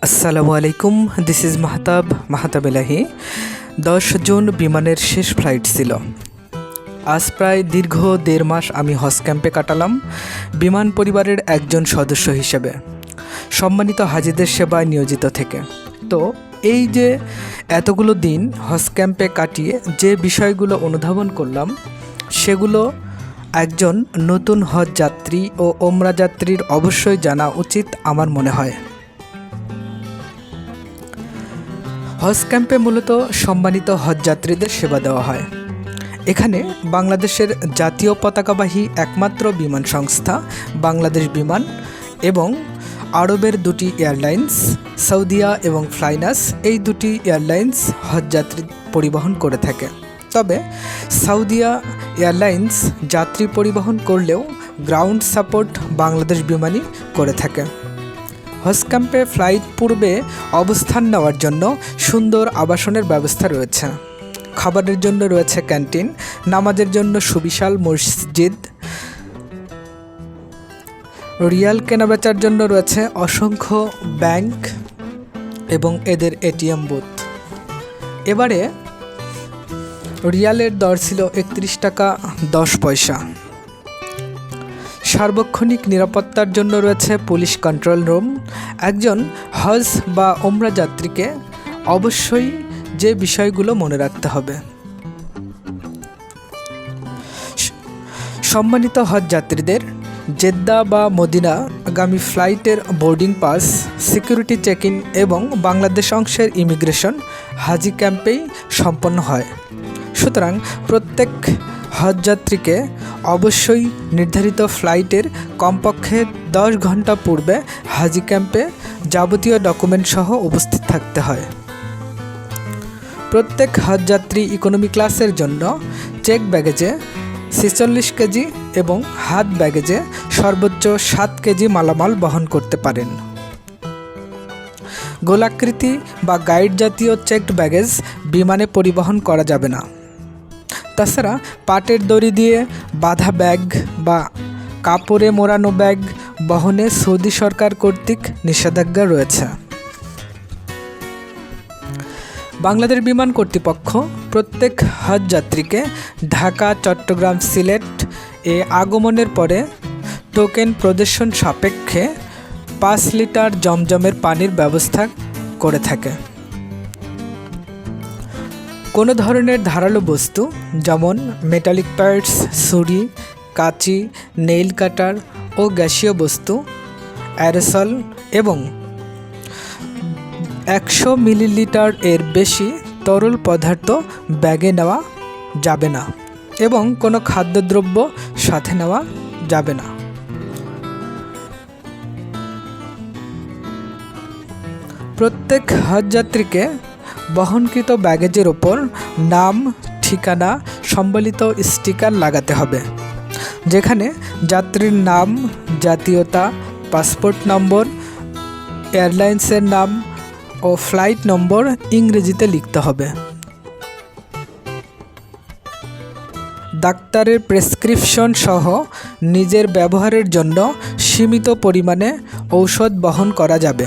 আসসালামু আলাইকুম, this is Mahtab Elahi. 10 June বিমানের শেষ ফ্লাইট ছিল। আজ প্রায় দীর্ঘ 1.5 মাস আমি হজ ক্যাম্পে কাটালাম বিমান পরিবারের একজন সদস্য হিসেবে, সম্মানিত হাজিদের সেবায় নিয়োজিত থেকে। তো এই যে এতগুলো দিন হজ ক্যাম্পে কাটিয়ে যে বিষয়গুলো অনুধাবন করলাম, সেগুলো একজন নতুন হজ যাত্রী ও ওমরা যাত্রীর অবশ্যই জানা উচিত আমার মনে হয়। হজ ক্যাম্পে মূলত সম্মানিত হজ যাত্রীদের সেবা দেওয়া হয়। এখানে বাংলাদেশের জাতীয় পতাকাবাহী একমাত্র বিমান সংস্থা বাংলাদেশ বিমান এবং আরবের 2টি এয়ারলাইন্স সৌদিয়া এবং ফ্লাইনাস, এই 2টি এয়ারলাইন্স হজ যাত্রী পরিবহন করে থাকে। তবে সৌদিয়া এয়ারলাইন্স যাত্রী পরিবহন করলেও গ্রাউন্ড সাপোর্ট বাংলাদেশ বিমানই করে থাকে। হজ ক্যাম্পে ফ্লাইট পূর্বে অবস্থান নেওয়ার জন্য সুন্দর আবাসনের ব্যবস্থা রয়েছে। খাবারের জন্য রয়েছে ক্যান্টিন, নামাজের জন্য সুবিশাল মসজিদ, রিয়াল কেনাবেচার জন্য রয়েছে অসংখ্য ব্যাংক এবং এদের এটিএম বুথ। এবারে রিয়ালের দর ছিল 31 টাকা 10 পয়সা। সার্বক্ষণিক নিরাপত্তার জন্য রয়েছে পুলিশ কন্ট্রোল রুম। একজন হজ বা ওমরা যাত্রীকে অবশ্যই যে বিষয়গুলো মনে রাখতে হবে: সম্মানিত হজ যাত্রীদের জেদ্দা বা মদিনা আগামী ফ্লাইটের boarding pass, security check in এবং বাংলাদেশ অংশের ইমিগ্রেশন হাজি ক্যাম্পেই সম্পন্ন হয়। সুতরাং প্রত্যেক হজ যাত্রীকে অবশ্যই নির্ধারিত ফ্লাইটের কমপক্ষে 10 ঘন্টা পূর্বে হাজি ক্যাম্পে যাবতীয় ডকুমেন্ট সহ উপস্থিত থাকতে হয়। প্রত্যেক হজ যাত্রী ইকোনমি ক্লাসের জন্য চেক ব্যাগেজে 46 কেজি এবং হাত ব্যাগেজে সর্বোচ্চ 7 কেজি মালামাল বহন করতে পারেন। গোলাকৃতি বা গাইড জাতীয় চেকড ব্যাগেজ বিমানে পরিবহন করা যাবে না। তাছাড়া পাটের দড়ি দিয়ে বাঁধা ব্যাগ বা কাপড়ে মোড়ানো ব্যাগ বহনে সৌদি সরকার কর্তৃক নিষেধাজ্ঞা রয়েছে। বাংলাদেশ বিমান কর্তৃপক্ষ প্রত্যেক হজ যাত্রীকে ঢাকা, চট্টগ্রাম, সিলেট এ আগমনের পরে টোকেন প্রদর্শন সাপেক্ষে 5 লিটার জমজমের পানির ব্যবস্থা করে থাকে। কোনো ধরনের ধারালো বস্তু যেমন মেটালিক পার্টস, ছুরি, কাঁচি, নেইল কাটার ও গ্যাসীয় বস্তু, অ্যারোসল এবং 100 মিলিলিটার এর বেশি তরল পদার্থ ব্যাগে নেওয়া যাবে না এবং কোনো খাদ্যদ্রব্য সাথে নেওয়া যাবে না। প্রত্যেক হজ যাত্রীকে বহনকৃত ব্যাগেজের ওপর নাম, ঠিকানা সম্বলিত স্টিকার লাগাতে হবে, যেখানে যাত্রীর নাম, জাতীয়তা, পাসপোর্ট নম্বর, এয়ারলাইন্সের নাম ও ফ্লাইট নম্বর ইংরেজিতে লিখতে হবে। ডাক্তারের প্রেসক্রিপশন সহ নিজের ব্যবহারের জন্য সীমিত পরিমাণে ঔষধ বহন করা যাবে।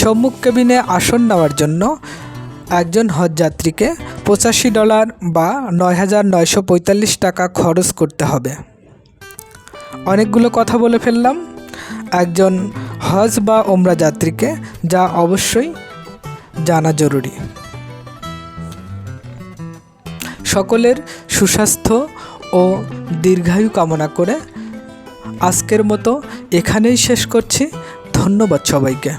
সম্মুখ কেবিনে আসন নেওয়ার জন্য একজন হজ যাত্রীকে $85 বা 9,945 টাকা খরচ করতে হবে। অনেকগুলো কথা বলে ফেললাম একজন হজ বা ওমরা যাত্রীকে, যা অবশ্যই জানা জরুরি। সকলের সুস্বাস্থ্য ও দীর্ঘায়ু কামনা করে আজকের মতো এখানেই শেষ করছি। ধন্যবাদ সবাইকে।